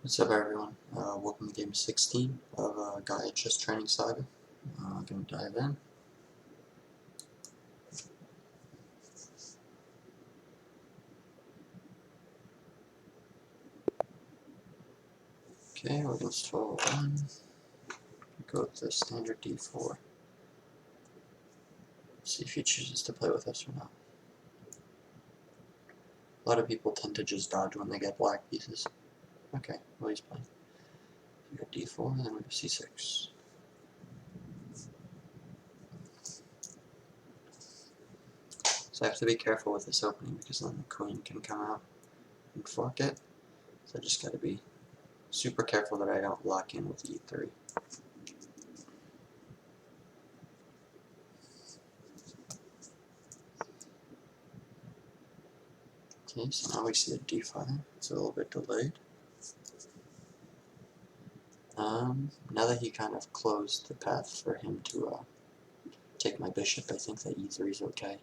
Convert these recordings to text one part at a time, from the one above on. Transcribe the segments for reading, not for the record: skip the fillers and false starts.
What's up, everyone? Welcome to game 16 of Gaia Chess Training Saga. I'm going to dive in. Okay, we're going to stall 1. Go with the standard d4. See if he chooses to play with us or not. A lot of people tend to just dodge when they get black pieces. Okay, well, he's playing. We got d4, and then we go c6. So I have to be careful with this opening because then the queen can come out and fork it. So I just got to be super careful that I don't lock in with e3. Okay, so now we see a d5. It's a little bit delayed. Now that he kind of closed the path for him to take my bishop, I think that e3 is okay.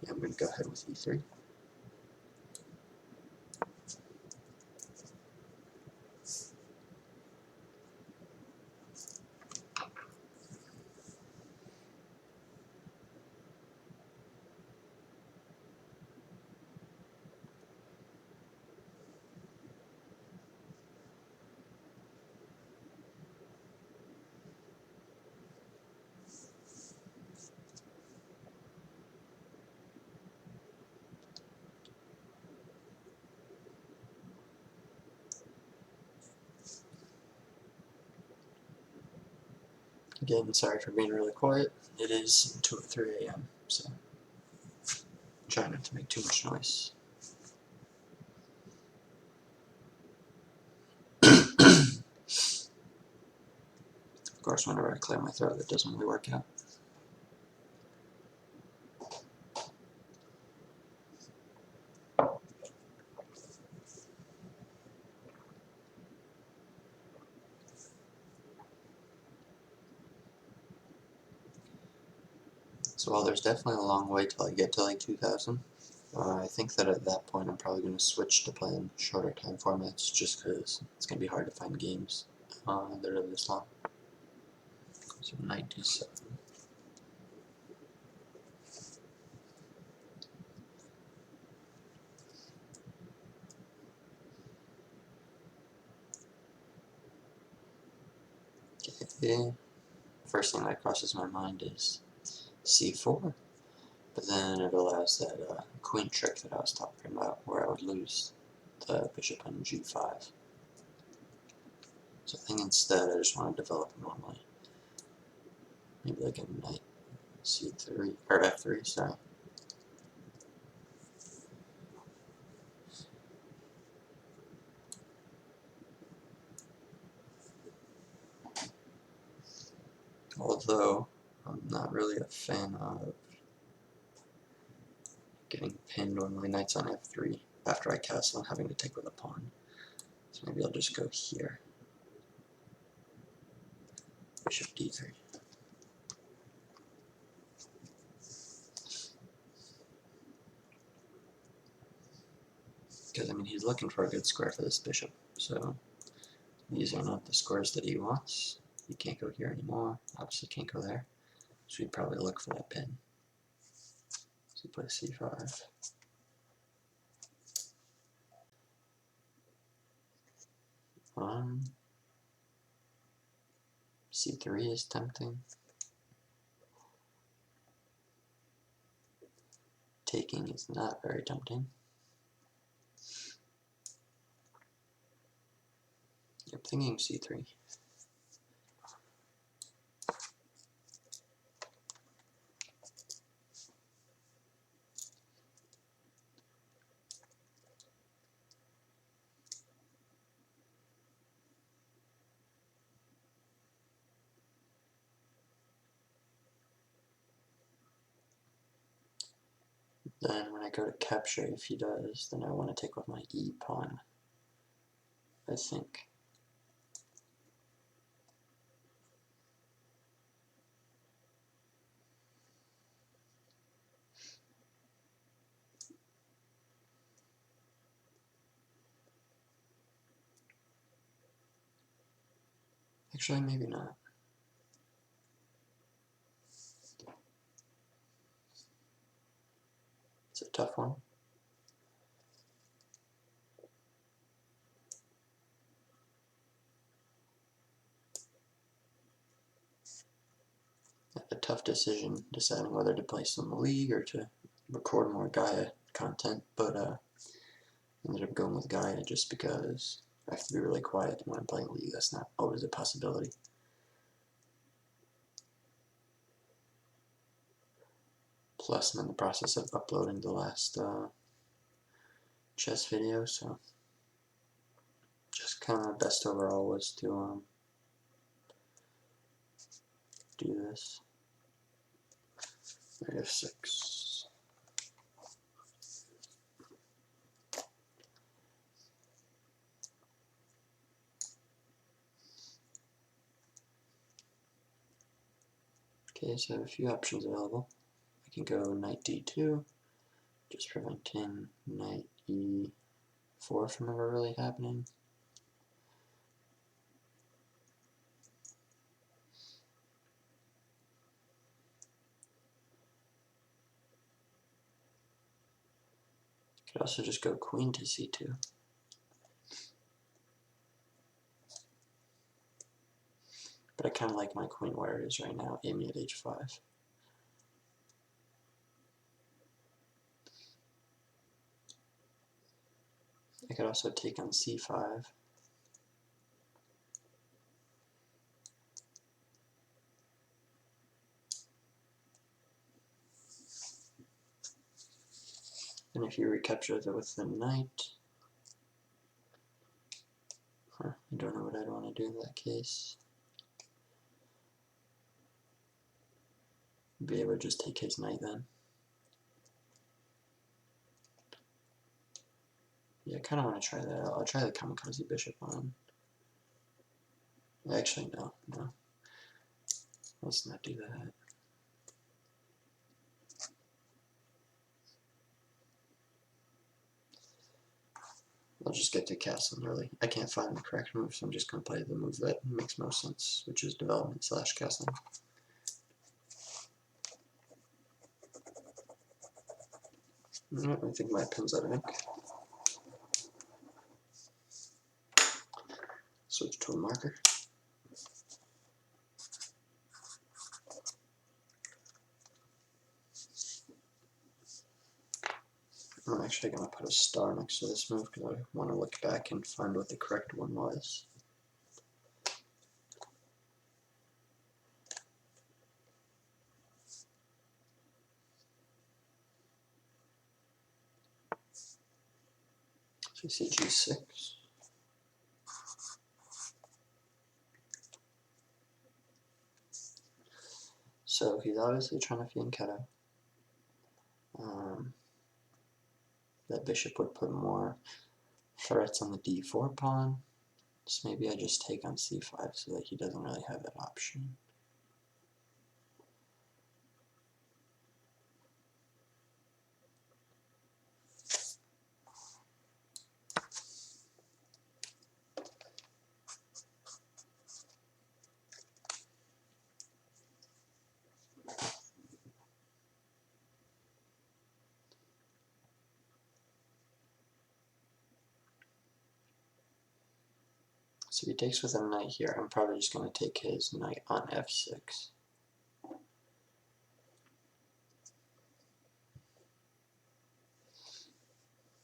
Yeah, I'm going to go ahead with e3. Again, sorry for being really quiet. It is 2 or 3 a.m., so try not to make too much noise. Of course, whenever I clear my throat, it doesn't really work out. So while there's definitely a long way till I get to like 2000, I think that at that point I'm probably going to switch to playing shorter time formats just because it's going to be hard to find games that are this long. So knight d7. Okay. First thing that crosses my mind is c4, but then it allows that queen trick that I was talking about, where I would lose the bishop on g5. So I think instead I just want to develop normally. Maybe like a knight c3, or f3, sorry. Although I'm not really a fan of getting pinned when my knight's on f3 after I castle and having to take with a pawn. So maybe I'll just go here. Bishop d3. Because, I mean, he's looking for a good square for this bishop, so these are not the squares that he wants. He can't go here anymore, obviously can't go there, so he'd probably look for that pin. So he put a c5. C3 is tempting. Taking is not very tempting. Yep, thinking c3. Then when I go to capture, if he does, then I want to take with my e pawn, I think. Actually, maybe not. It's a tough one. A tough decision deciding whether to place in the league or to record more Gaia content, but ended up going with Gaia just because I have to be really quiet when I'm playing league. That's not always a possibility. Plus, I'm in the process of uploading the last chess video, so just kind of best overall was to do this. F6. Okay, so I have a few options available. I can go knight d2, just preventing knight e4 from ever really happening. Could also just go queen to c2. But I kind of like my queen where it is right now, aiming at h5. I could also take on c5. And if you recapture it with the knight, I don't know what I'd want to do in that case. Be able to just take his knight then. Yeah, I kind of want to try that out. I'll try the kamikaze bishop on. Actually, no. Let's not do that. I'll just get to castling early. I can't find the correct move, so I'm just going to play the move that makes most sense, which is development / castling. I think my pen's out of ink. Switch to a marker. I'm actually going to put a star next to this move because I want to look back and find what the correct one was. So you see g6. So he's obviously trying to fianchetto. That bishop would put more threats on the d4 pawn. So maybe I just take on c5 so that he doesn't really have that option. So if he takes with a knight here, I'm probably just going to take his knight on f6.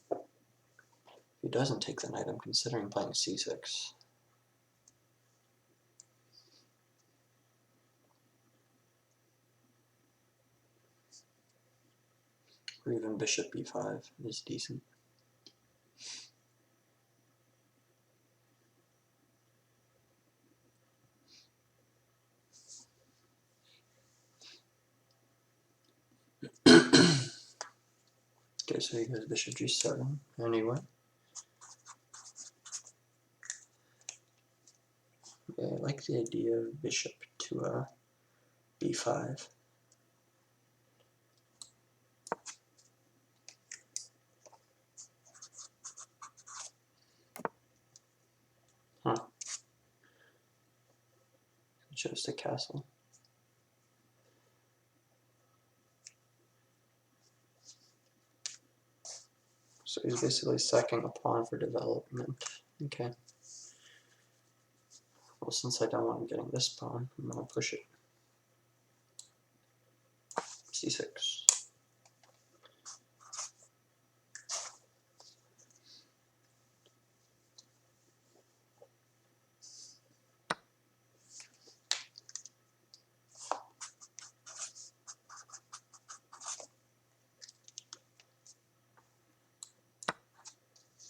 If he doesn't take the knight, I'm considering playing c6. Or even bishop b5 is decent. Okay, so he goes bishop g7 anyway. Yeah, I like the idea of bishop to b5. Huh. Chose the castle. So he's basically sacking a pawn for development. Okay. Well, since I don't want him getting this pawn, I'm going to push it. c6.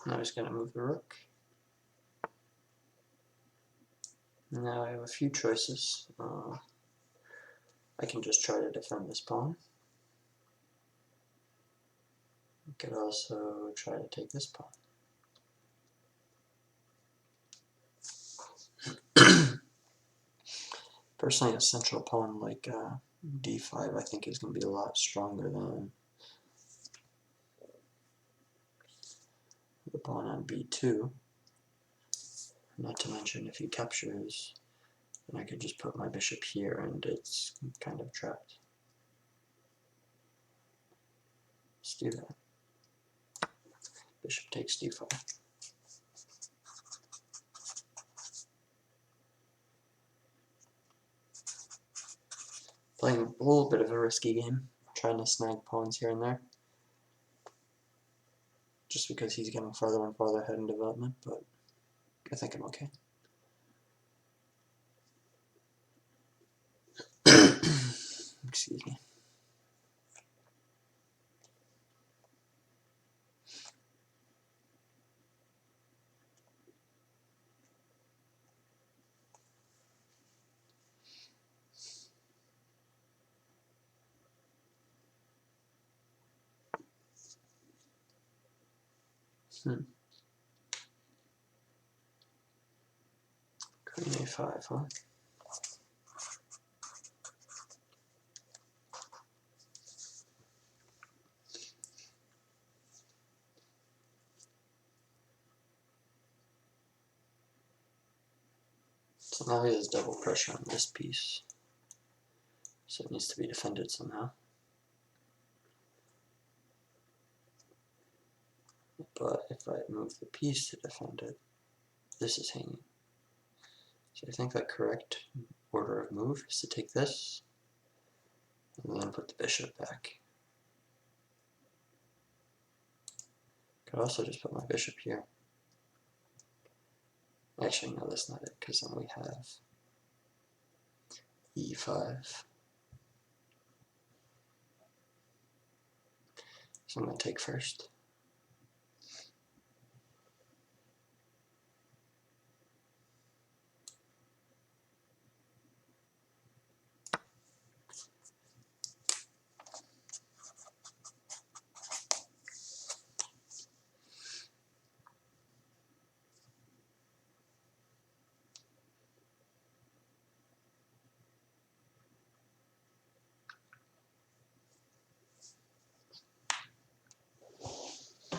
Now he's going to move the rook. Now I have a few choices. I can just try to defend this pawn. I could also try to take this pawn. Personally, a central pawn like d5 I think is going to be a lot stronger than the pawn on b2. Not to mention, if he captures, then I could just put my bishop here and it's kind of trapped. Let's do that. Bishop takes d5. Playing a little bit of a risky game, trying to snag pawns here and there, just because he's getting farther and farther ahead in development, but I think I'm okay. Excuse me. Queen a5, huh? So now he has double pressure on this piece, so it needs to be defended somehow. But if I move the piece to defend it, this is hanging. So I think the correct order of move is to take this, and then put the bishop back. Could also just put my bishop here. Actually, no, that's not it, because then we have e5. So I'm going to take first.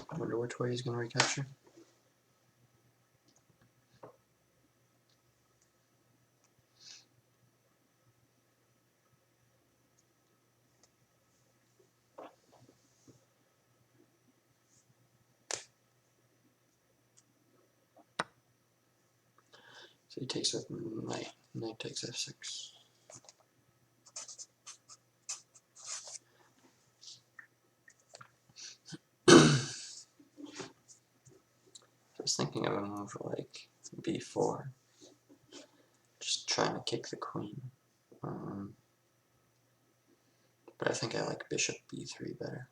I wonder which way he's going to recapture. So he takes with knight. Knight takes f6. I was thinking of a move like b4, just trying to kick the queen. But I think I like bishop b3 better.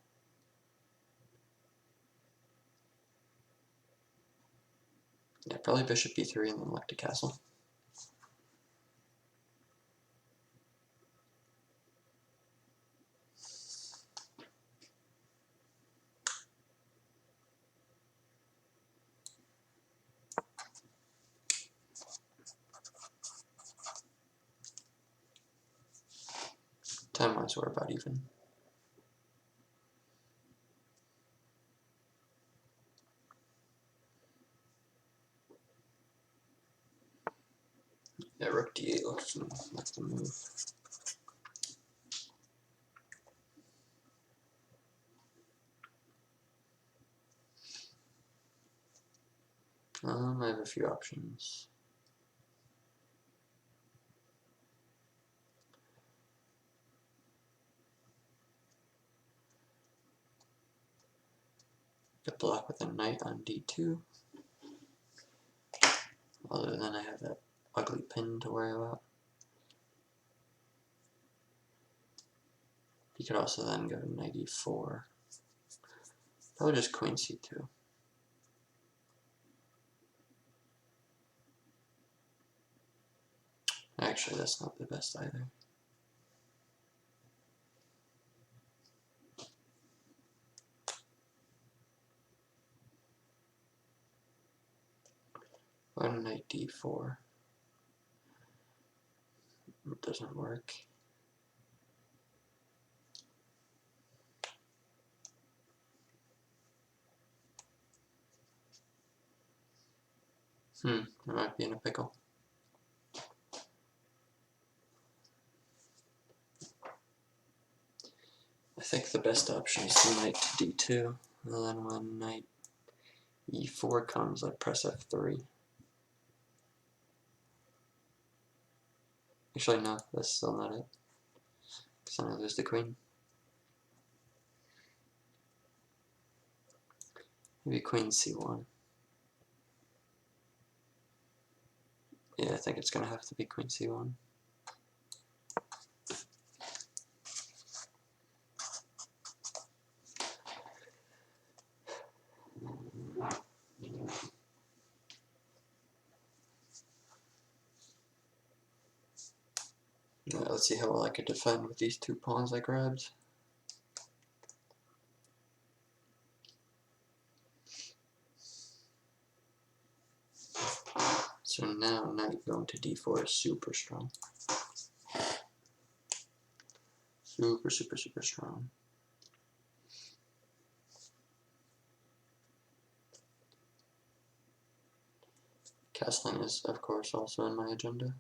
Yeah, probably bishop b3 and then look to castle. Time-wise, we're about even. Yeah, rook d8 looks like the move. I have a few options. Could block with a knight on d2. Other than I have that ugly pin to worry about. You could also then go to knight e4. Probably just queen c2. Actually, that's not the best either. Or knight d4. It doesn't work. I might be in a pickle. I think the best option is the knight to d2, and then when knight e4 comes, I press f3. Actually, no, that's still not it, because then I lose the queen. Maybe queen c1. Yeah, I think it's going to have to be queen c1. Let's see how well I could defend with these two pawns I grabbed. So now knight going to d4 is super strong. Super, super, super strong. Castling is, of course, also in my agenda.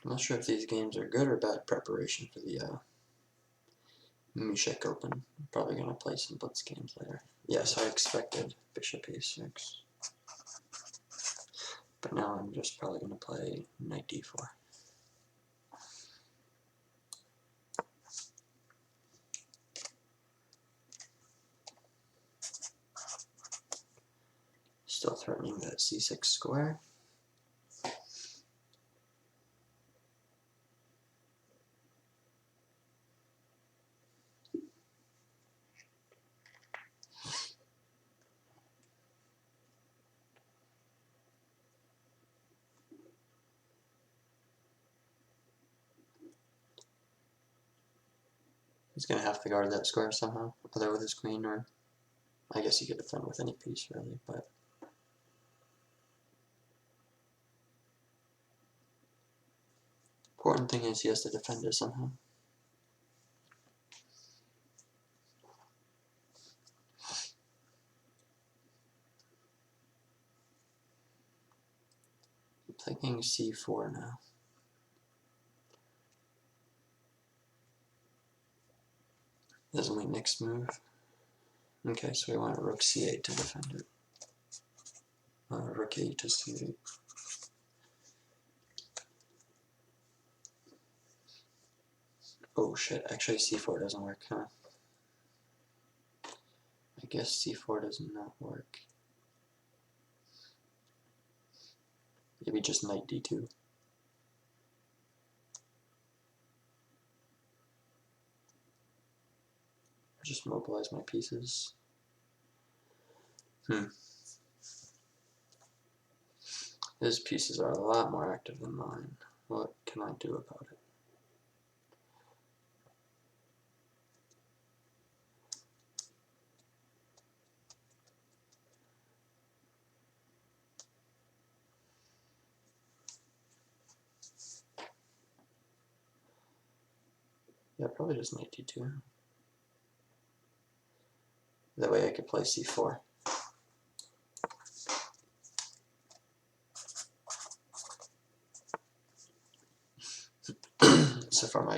I'm not sure if these games are good or bad preparation for the Mishek Open. I'm probably going to play some blitz games later. Yes, I expected bishop e6. But now I'm just probably going to play knight d4. Still threatening that c6 square. He's going to have to guard that square somehow, either with his queen or... I guess he could defend with any piece, really, but... Important thing is he has to defend it somehow. I'm thinking c4 now. This is my next move. Okay, so we want rook c8 to defend it. Rook 8 to c8. Oh shit, actually c4 doesn't work, huh? I guess c4 does not work. Maybe just knight d2. Or just mobilize my pieces. His pieces are a lot more active than mine. What can I do about it? Yeah, probably just knight d2. That way I could play c4. So far my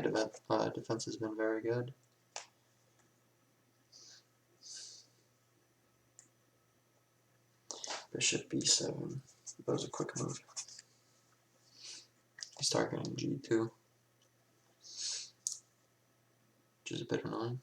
defense has been very good. Bishop b7. That was a quick move. He's targeting g2, which is a bit annoying.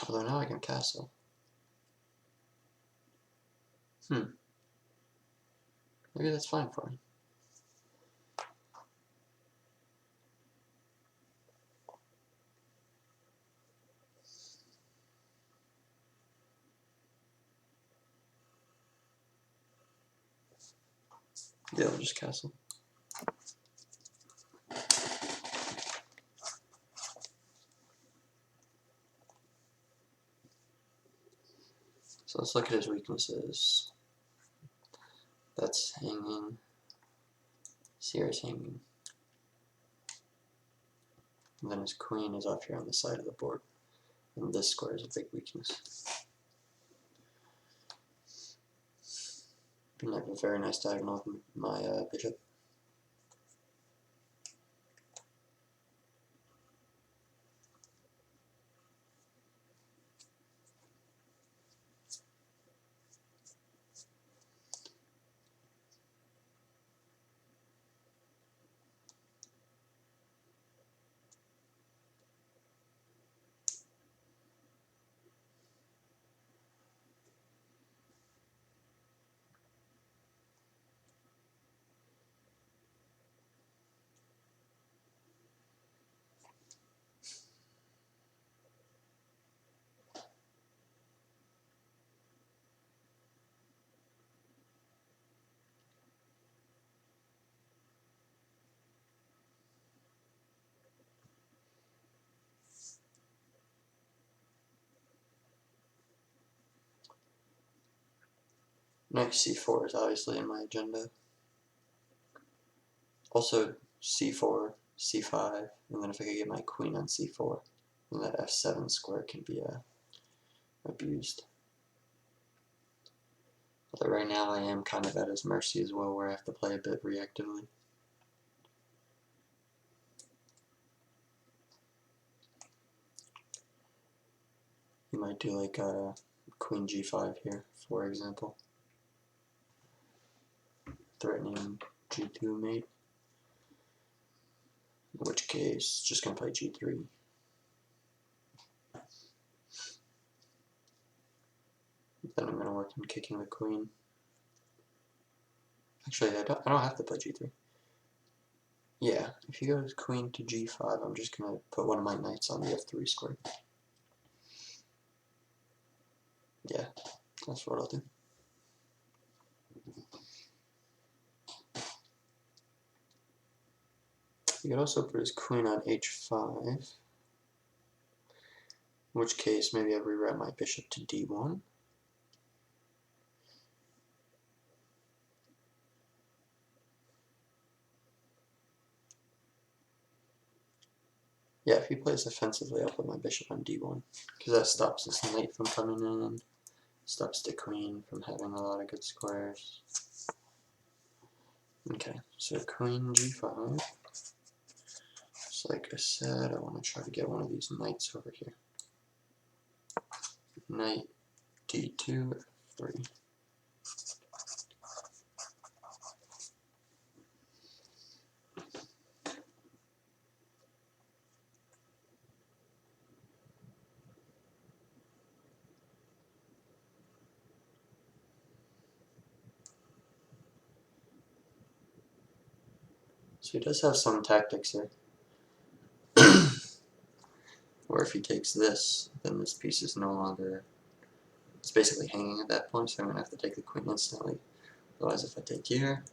Although now I can castle. Maybe that's fine for me. Yeah, I'll just castle. So let's look at his weaknesses. That's hanging. Sierra's hanging. And then his queen is off here on the side of the board. And this square is a big weakness. And I have a very nice diagonal with my bishop. Next, c4 is obviously in my agenda. Also, c4, c5, and then if I could get my queen on c4, then that f7 square can be abused. Although right now I am kind of at his mercy as well, where I have to play a bit reactively. You might do like a queen g5 here, for example. Threatening g2 mate. In which case, just gonna play g3. Then I'm gonna work on kicking the queen. Actually, I don't have to play g3. Yeah, if he goes queen to g5, I'm just gonna put one of my knights on the f3 square. Yeah, that's what I'll do. He could also put his queen on h5, in which case maybe I reroute my bishop to d1. Yeah, if he plays offensively, I'll put my bishop on d1, because that stops this knight from coming in, stops the queen from having a lot of good squares. Okay, so queen g5. So like I said, I want to try to get one of these knights over here. Knight d2, f3. So he does have some tactics here. Or if he takes this, then this piece is no longer, it's basically hanging at that point, so I'm going to have to take the queen instantly. Otherwise, if I take here,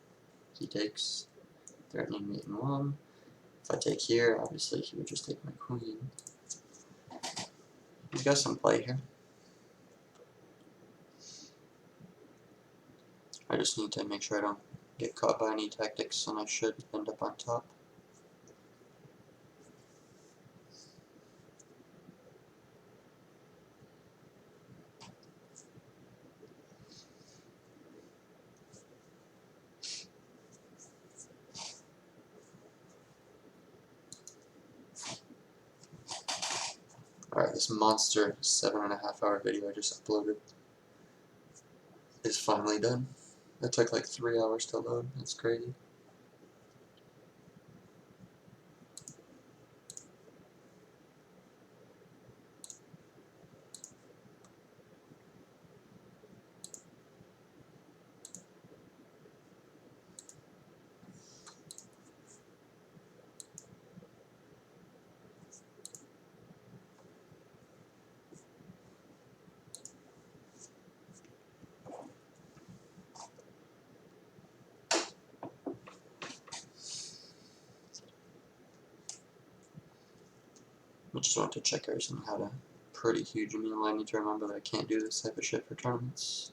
he takes, threatening mate in 1. If I take here, obviously he would just take my queen. He's got some play here. I just need to make sure I don't get caught by any tactics, and I should end up on top. Alright, this monster 7.5 hour video I just uploaded is finally done. It took like 3 hours to load. That's crazy. I just want to check everything had a pretty huge meal. I need to remember that I can't do this type of shit for tournaments.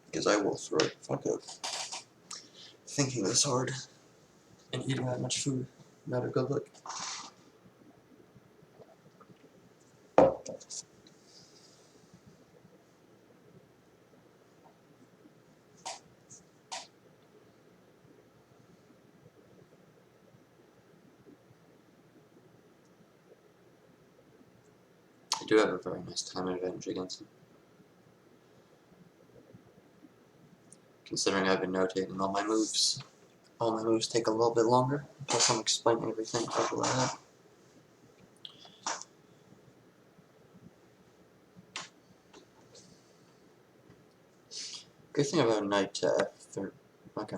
Because I will throw it. Fuck up. Thinking this hard and eating that much food. Not a good look. I do have a very nice time advantage against him. Considering I've been notating all my moves take a little bit longer, plus I'm explaining everything over that. Good thing about knight to f3. Okay.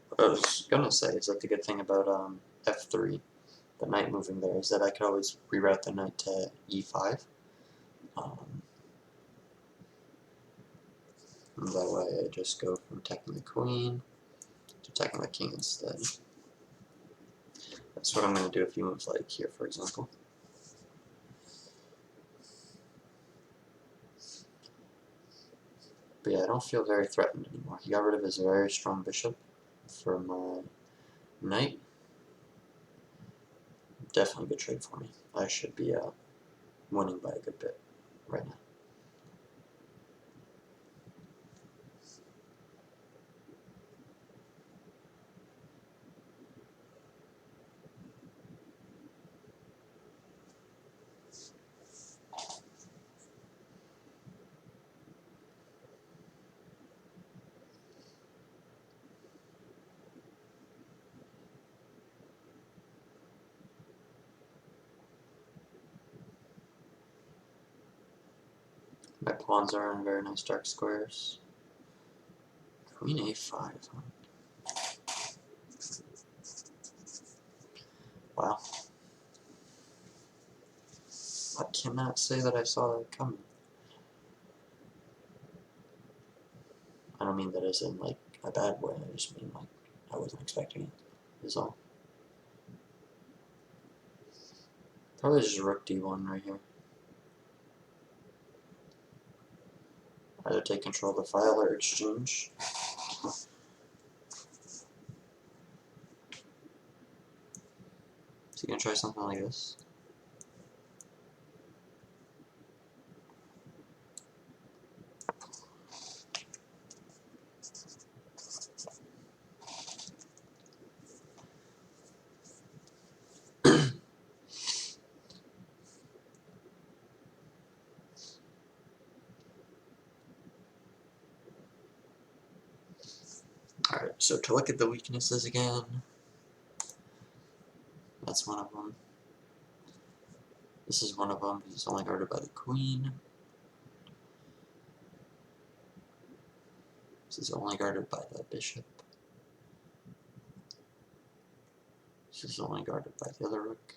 What I was gonna say is that the good thing about f3, the knight moving there, is that I could always reroute the knight to e5. And that way I just go from attacking the queen to attacking the king instead. That's what I'm going to do if he moves like here, for example. But yeah, I don't feel very threatened anymore. He got rid of his very strong bishop for my knight. Definitely a good trade for me. I should be winning by a good bit right now. My pawns are in very nice dark squares. Queen a5, huh? Wow. I cannot say that I saw that coming. I don't mean that as in like a bad way, I just mean like I wasn't expecting it, is all. Probably just rook d1 right here. Either take control of the file or exchange. So you gonna try something like this? Alright, so to look at the weaknesses again, that's one of them. This is one of them because it's only guarded by the queen. This is only guarded by the bishop. This is only guarded by the other rook.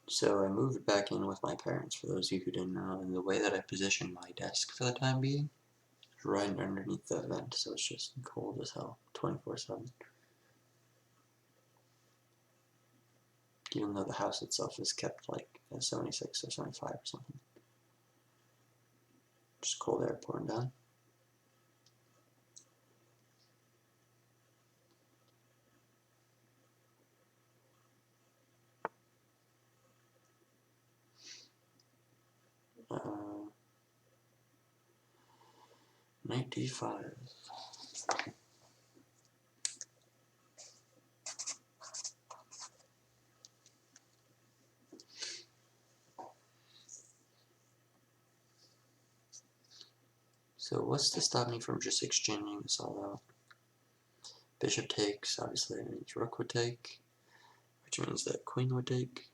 So I moved back in with my parents, for those of you who didn't know, and the way that I positioned my desk for the time being is right underneath the vent, so it's just cold as hell, 24/7. Even though the house itself is kept like at 76 or 75 or something. Just cold air pouring down. Knight d5. So what's to stop me from just exchanging this all out? Bishop takes, obviously that means rook would take, which means that queen would take.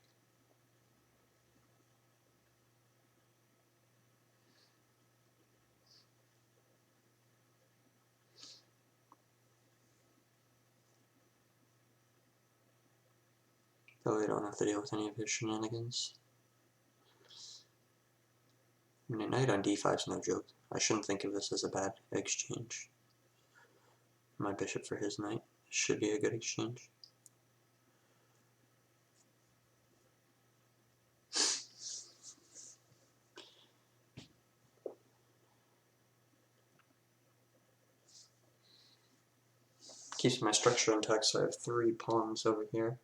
Though I don't have to deal with any of his shenanigans. I mean, a knight on d5 is no joke. I shouldn't think of this as a bad exchange. My bishop for his knight should be a good exchange. Keeps my structure intact, so I have 3 pawns over here.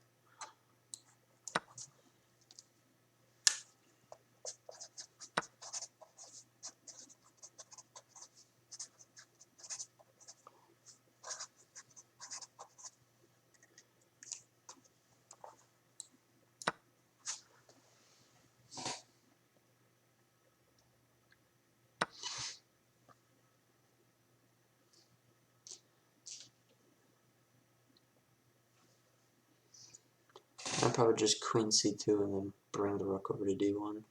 I'd probably just queen c2 and then bring the rook over to d1.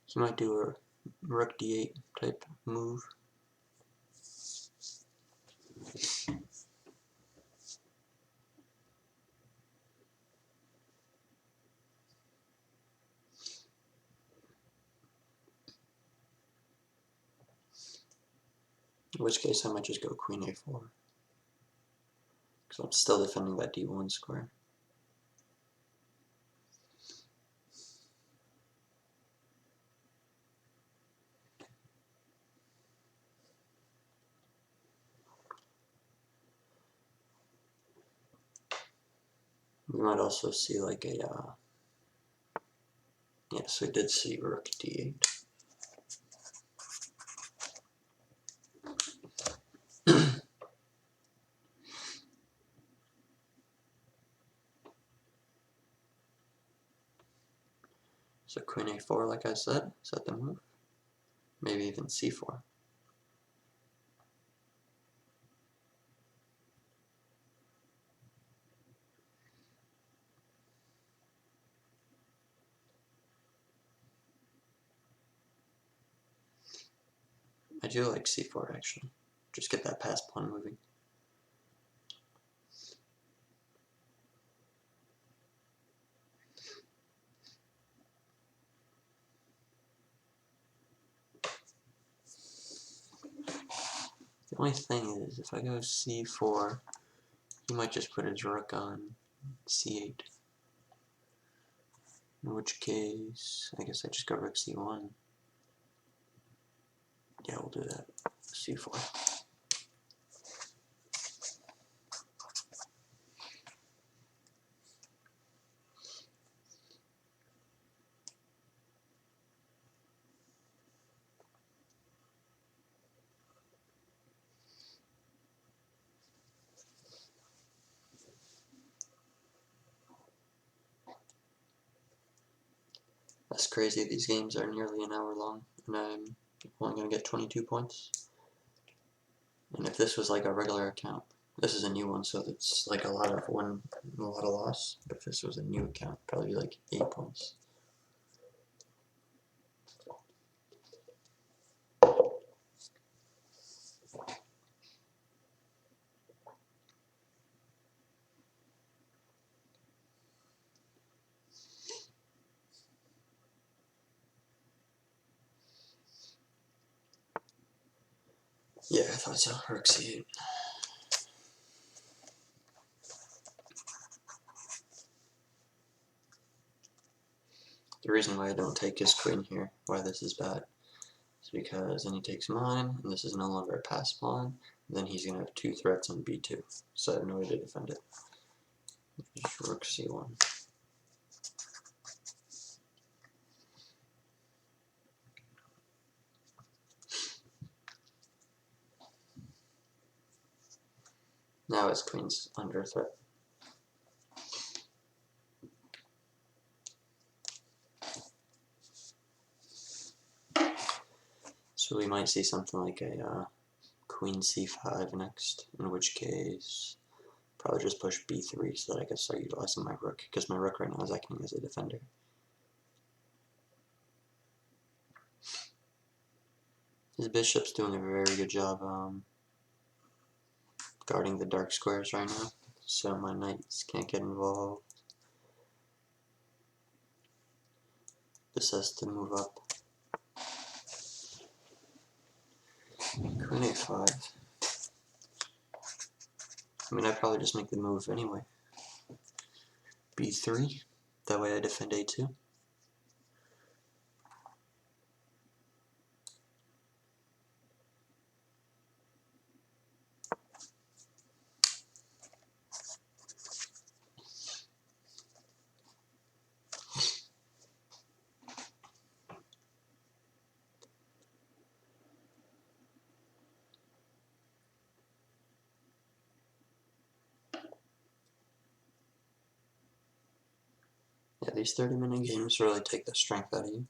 He might do a rook d8 type move. In which case I might just go queen a4. Because I'm still defending that d1 square. We might also see like a, yes, we did see rook d8. So queen a4, like I said, is that the move? Maybe even c4. I do like c4 actually. Just get that pass pawn moving. The only thing is, if I go c4, he might just put his rook on c8. In which case, I guess I just go rook c1. Yeah, we'll do that. c4. That's crazy, these games are nearly an hour long, and I'm only going to get 22 points. And if this was like a regular account, this is a new one, so it's like a lot of win, a lot of loss. But if this was a new account, probably be like 8 points. Yeah, I thought so. Rook c8. The reason why I don't take his queen here, why this is bad, is because then he takes mine, and this is no longer a pass pawn. Then he's going to have 2 threats on b2, so I have no way to defend it. Just rook c1. Now his queen's under threat. So we might see something like a queen c5 next, in which case probably just push b3 so that I can start utilizing my rook, because my rook right now is acting as a defender. His bishop's doing a very good job guarding the dark squares right now, so my knights can't get involved. This has to move up. Queen a5. I mean, I'd probably just make the move anyway. b3. That way I defend a2. Yeah, these 30-minute games really take the strength out of you.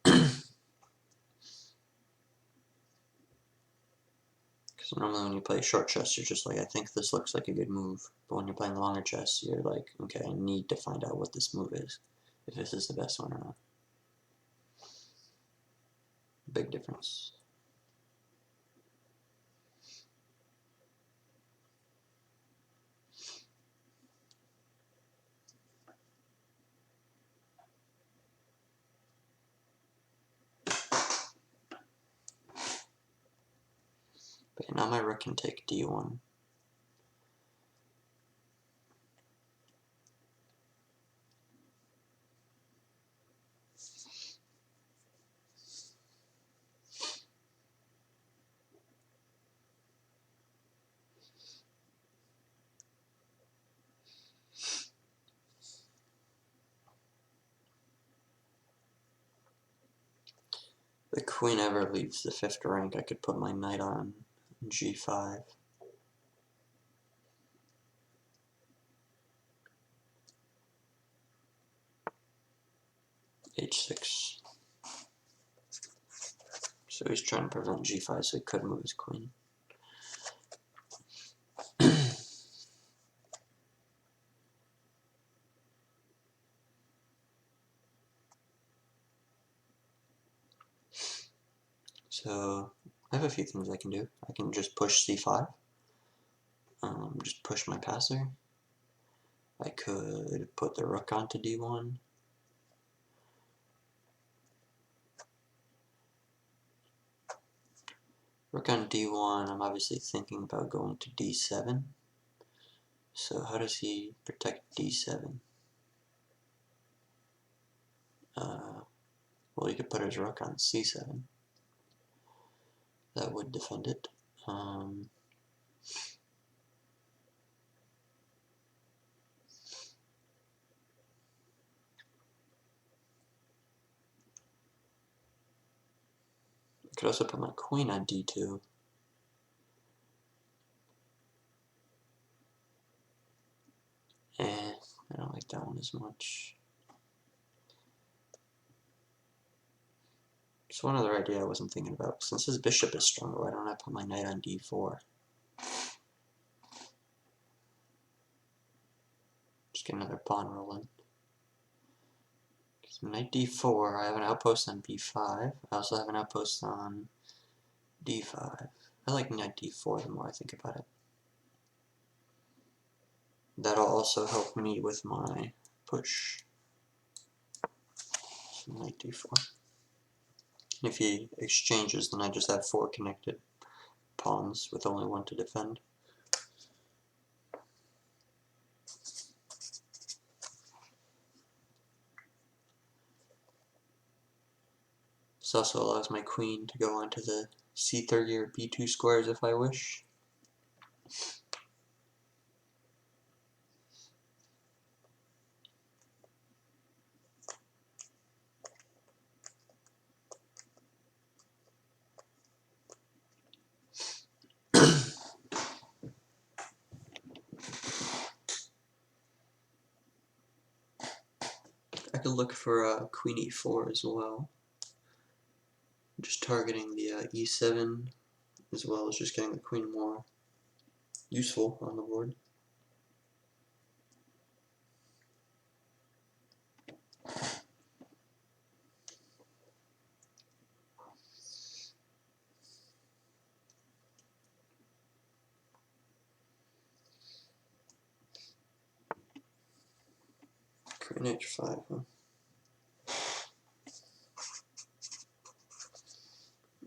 Because normally when you play short chess, you're just like, I think this looks like a good move. But when you're playing longer chess, you're like, okay, I need to find out what this move is, if this is the best one or not. Big difference. But now my rook can take d1. The queen ever leaves the 5th rank, I could put my knight on g5. h6. So he's trying to prevent g5 so he could move his queen. So I have a few things I can do. I can just push c5. Just push my passer. I could put the rook onto d1. Rook on d1, I'm obviously thinking about going to d7. So how does he protect d7? Well, he could put his rook on c7. That would defend it. I could also put my queen on d2. I don't like that one as much. So one other idea I wasn't thinking about, since his bishop is stronger, why don't I put my knight on d4? Just get another pawn rolling. So knight d4, I have an outpost on b5. I also have an outpost on d5. I like knight d4 the more I think about it. That'll also help me with my push. So knight d4. If he exchanges, then I just have 4 connected pawns with only 1 to defend. This also allows my queen to go onto the c30 or b2 squares if I wish. I could look for queen e4 as well. Just targeting the e7 as well as just getting the queen more useful on the board. Queen h5, huh?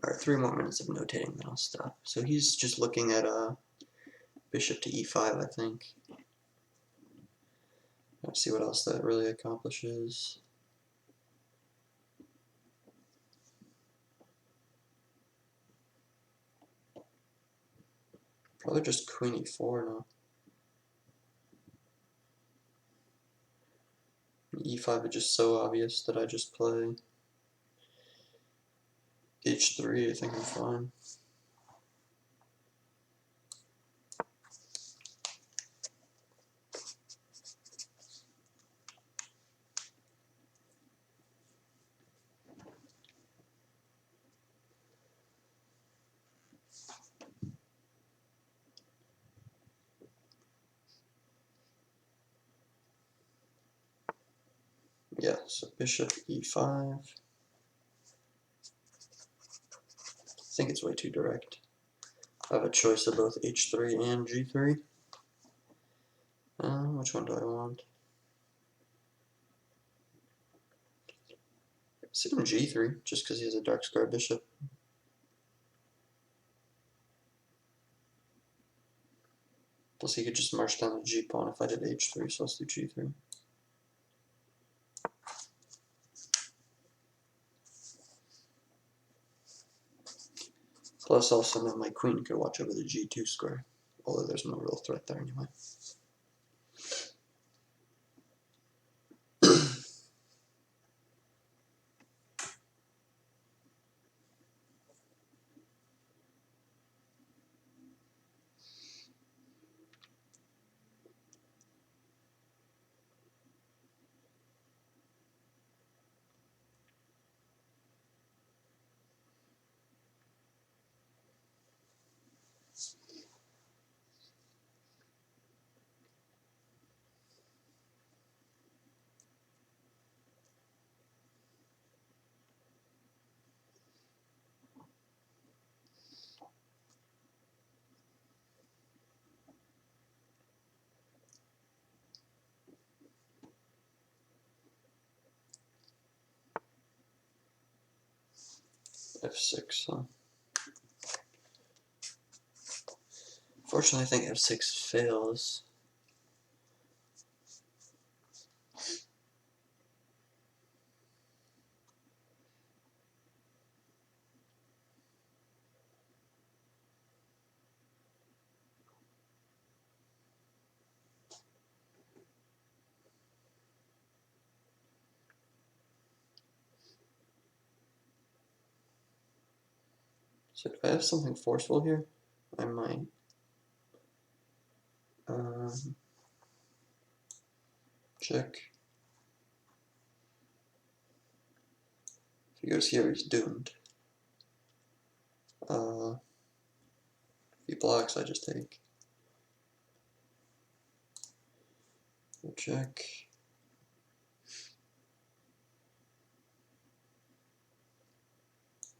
Alright, 3 more minutes of notating, then I'll stop. So he's just looking at bishop to e5, I think. Let's see what else that really accomplishes. Probably just queen e4 now. E5 is just so obvious that I just play h3, I think I'm fine. Yeah, so bishop e5. I think it's way too direct. I have a choice of both h3 and g3. Which one do I want? Sit him g3, just because he has a dark square bishop. Plus he could just march down the g pawn if I did h3, so let's do g3. Plus also now my queen could watch over the g2 square, although there's no real threat there anyway. f6, huh? Unfortunately, I think f6 fails. So do I have something forceful here? I might. Check. If he goes here, he's doomed. If he blocks, I just take. Check.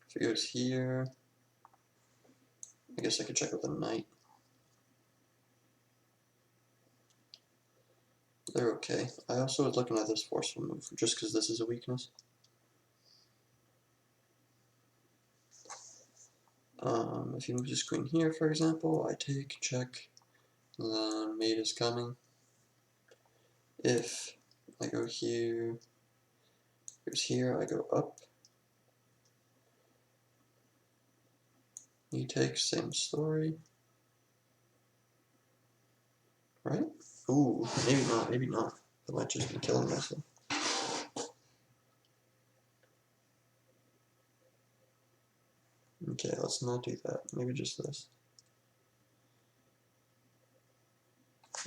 If he goes here, I guess I could check with a knight. They're okay. I also was looking at this forceful move, just because this is a weakness. If he moves his queen here, for example, I take, check, then mate is coming. If I go here, goes here, I go up. He takes, same story. Right? Ooh, maybe not, maybe not. I might just be killing myself. Okay, let's not do that. Maybe just this.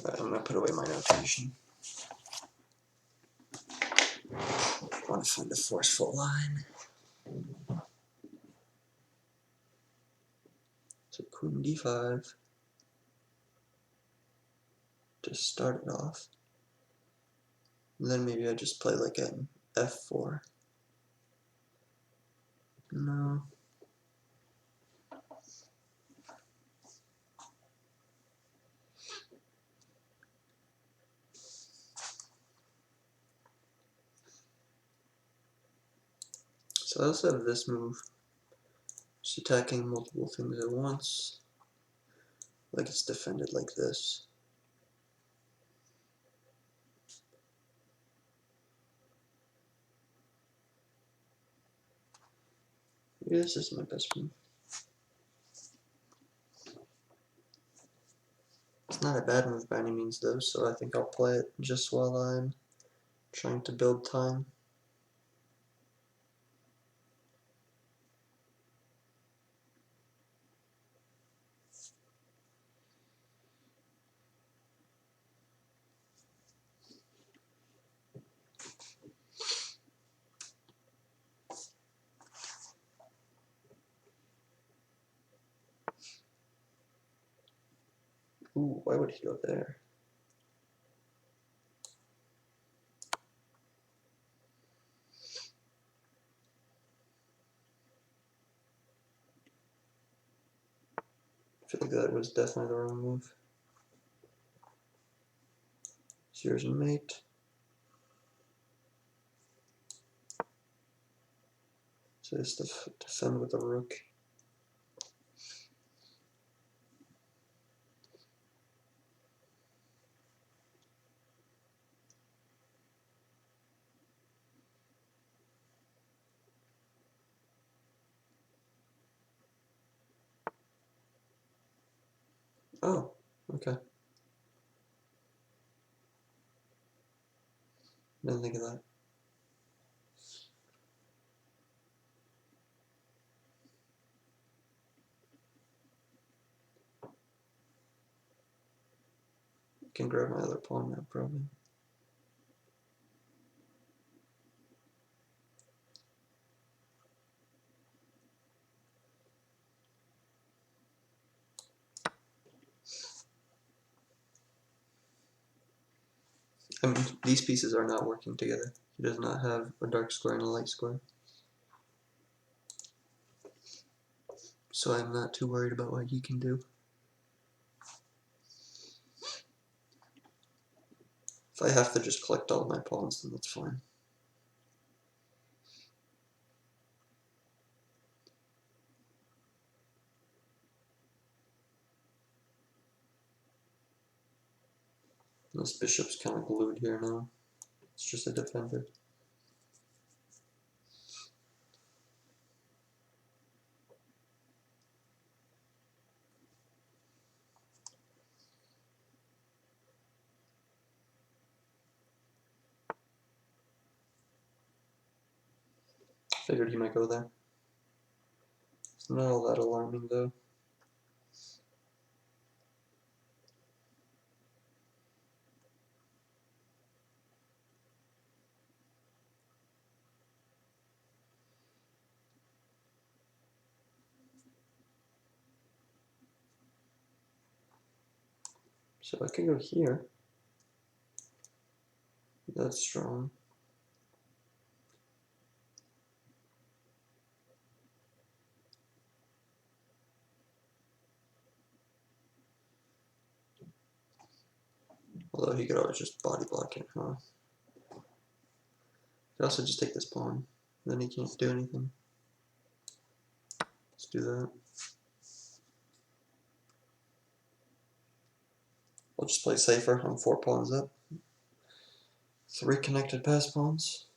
Right, I'm gonna put away my notation. I want to find a forceful line. So queen d5 to start it off. And then maybe I just play like an f4. No. So I also have this move. Just attacking multiple things at once. Like it's defended like this. Maybe this is my best move. It's not a bad move by any means though, so I think I'll play it just while I'm trying to build time. Ooh, why would he go there? I feel like that was definitely the wrong move. So here's a mate. So it's defend with a rook. Oh, okay. Didn't think of that. I can grab my other pawn now, probably. I mean, these pieces are not working together. He does not have a dark square and a light square. So I'm not too worried about what he can do. If I have to just collect all of my pawns, then that's fine. This bishop's kind of glued here now. It's just a defender. Figured he might go there. It's not all that alarming though. So I can go here. That's strong. Although he could always just body block it, huh? He could also just take this pawn. Then he can't do anything. Let's do that. I'll just play safer. I'm 4 pawns up. 3 connected pass pawns.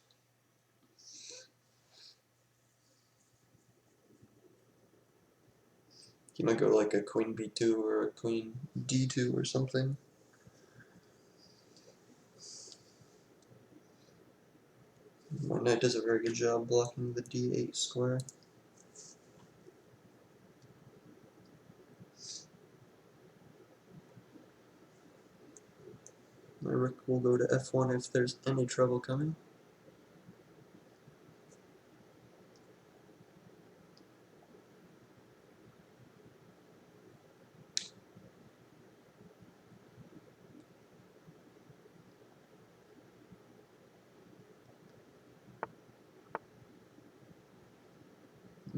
He might go like a queen b2 or a queen d2 or something. My knight does a very good job blocking the d8 square. My rook will go to f1 if there's any trouble coming.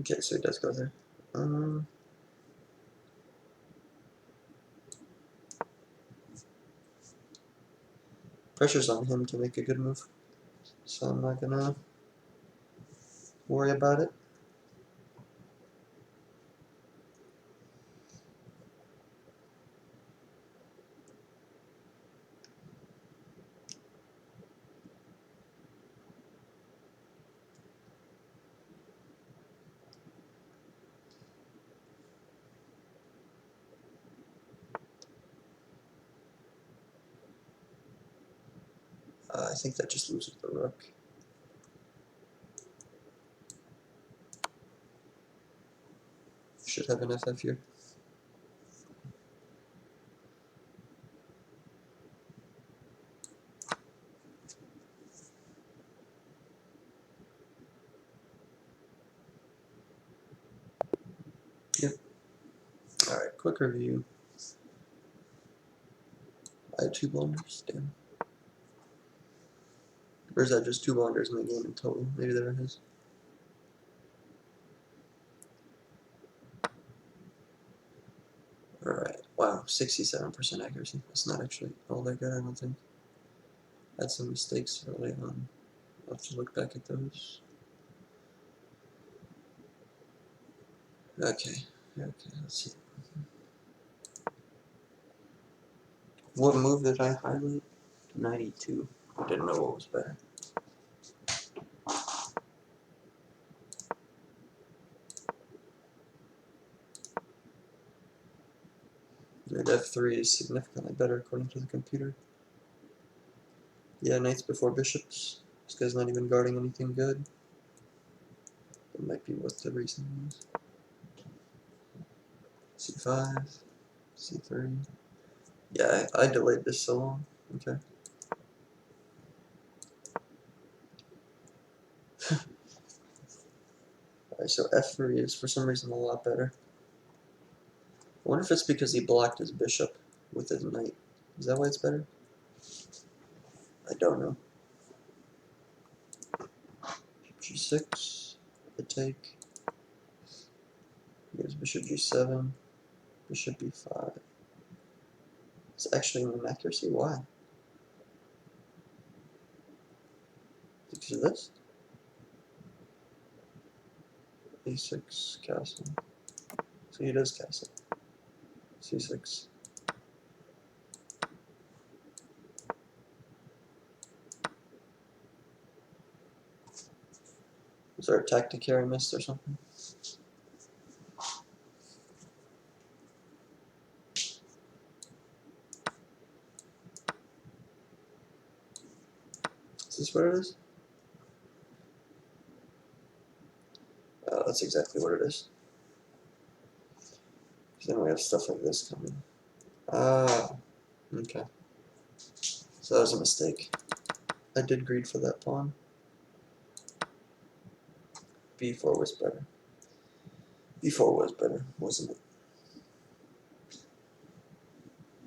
Okay, so he does go there. Pressure's on him to make a good move, so I'm not gonna worry about it. I think that just loses the rook. Should have an FF here. Yep. Alright, quick review. I had 2 blunders, damn. Or is that just 2 blunders in the game in total? Maybe there it is. Alright, wow, 67% accuracy. That's not actually all that good, I don't think. Had some mistakes early on. I'll have to look back at those. Okay, let's see. What move did I highlight? 92. I didn't know what was better. Knight f3 is significantly better according to the computer. Yeah, knights before bishops. This guy's not even guarding anything good. That might be what the reason is. c5, c3. Yeah, I delayed this so long. Okay. Alright, so f3 is for some reason a lot better. I wonder if it's because he blocked his bishop with his knight. Is that why it's better? I don't know. g6, the take. Here's bishop g7, bishop b5. It's actually an inaccuracy. Why? Because of this? a6, castle. So he does castle. c6. Was there a tactic here I missed or something? Is this what it is? Oh, that's exactly what it is. Then we have stuff like this coming. Ah, okay. So that was a mistake. I did greed for that pawn. B4 was better. B4 was better, wasn't it?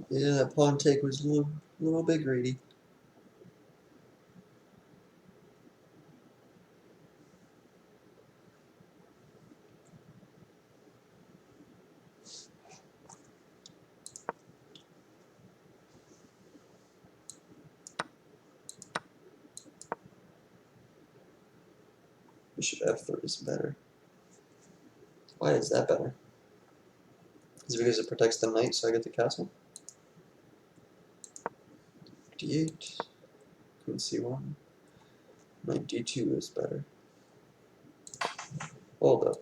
Yeah, that pawn take was a little bit greedy. Bishop F3 is better. Why is that better? Is it because it protects the knight so I get the castle? D8. Queen C1. Knight D2 is better. Hold up.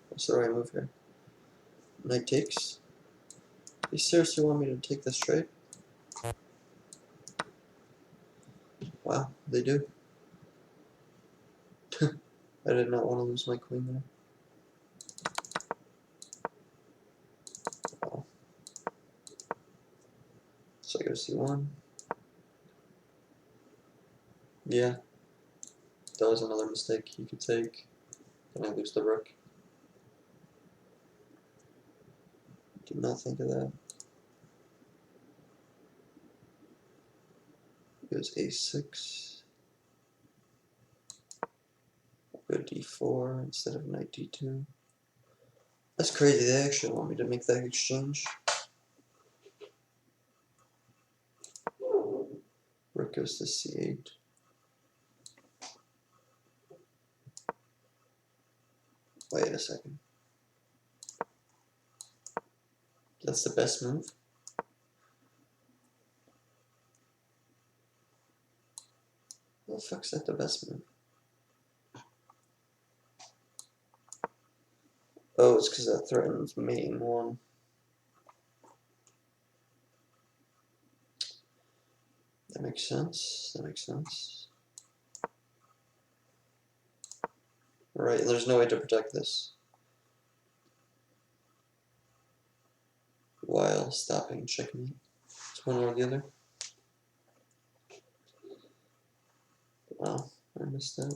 What's the right move here? Knight takes. You seriously want me to take this trade? Wow, they do. I did not want to lose my queen there. Wow. So I go C1. Yeah, that was another mistake you could take. Then I lose the rook. Did not think of that. It was A6. Go D4 instead of knight D2. That's crazy, they actually want me to make that exchange. Rook goes to C8. Wait a second. That's the best move? How the fuck's that the best move? Oh, it's because that threatens main one. That makes sense. That makes sense. Right, and there's no way to protect this while stopping checkmate. It's one or the other. Wow, I missed that.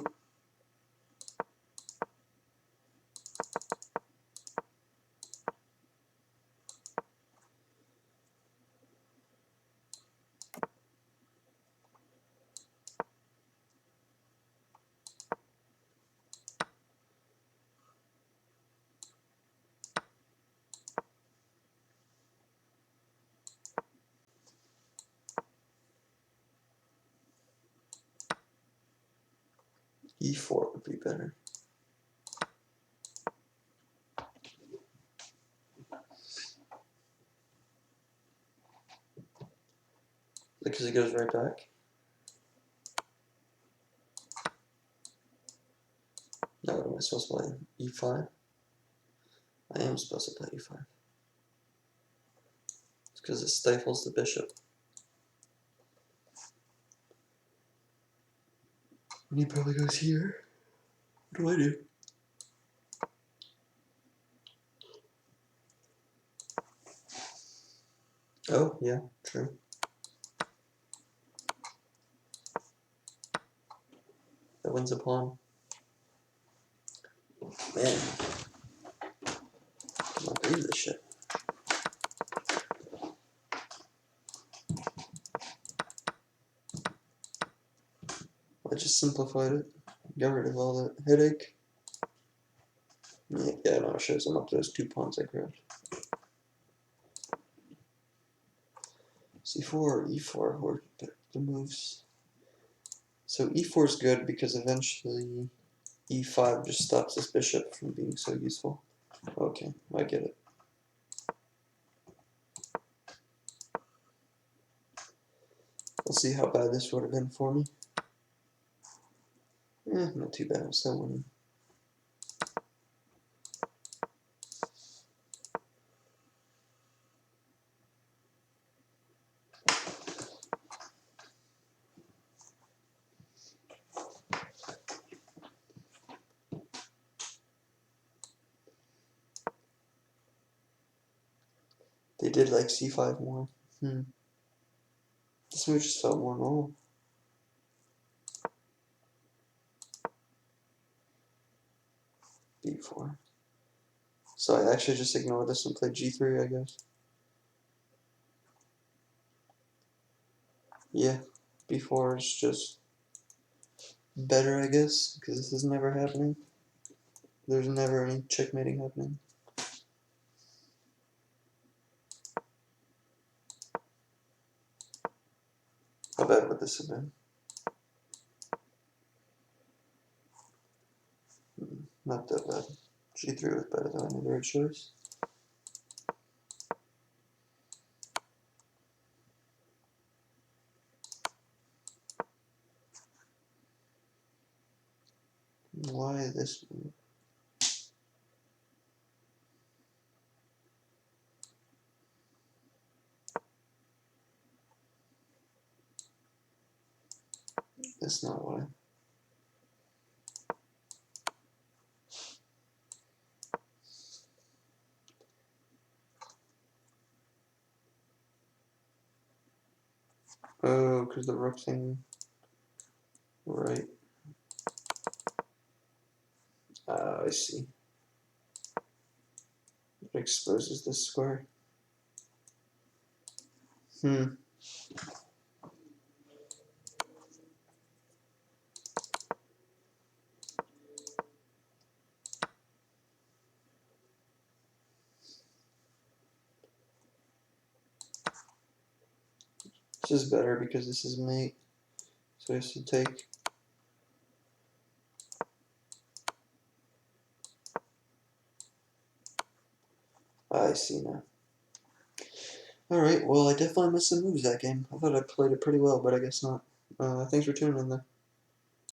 E4 would be better. Because it goes right back. Now what am I supposed to play? E5? I am supposed to play E5. It's because it stifles the bishop. And he probably goes here. What do I do? Oh, yeah, true. That wins a pawn. Man, I cannot believe this shit. I just simplified it. Got rid of all that headache. Yeah, no, it shows I'm up to those 2 pawns I grabbed. C4, E4 were the moves. So E4 is good because eventually E5 just stops this bishop from being so useful. Okay, I get it. Let's see how bad this would have been for me. Not too bad. I'm still winning. They did like c5 more. This move just felt more normal. b4. So I actually just ignored this and played g3, I guess. Yeah, b4 is just better, I guess, because this is never happening. There's never any checkmating happening. How bad would this have been? Not that bad. g3 was better than I made the right choice. Why this move? That's not why. Oh, because the rook thing. Right. I see. It exposes this square. This is better because this is mate. So I have to take. I see now. Alright, well I definitely missed some moves that game. I thought I played it pretty well, but I guess not. Thanks for tuning in though.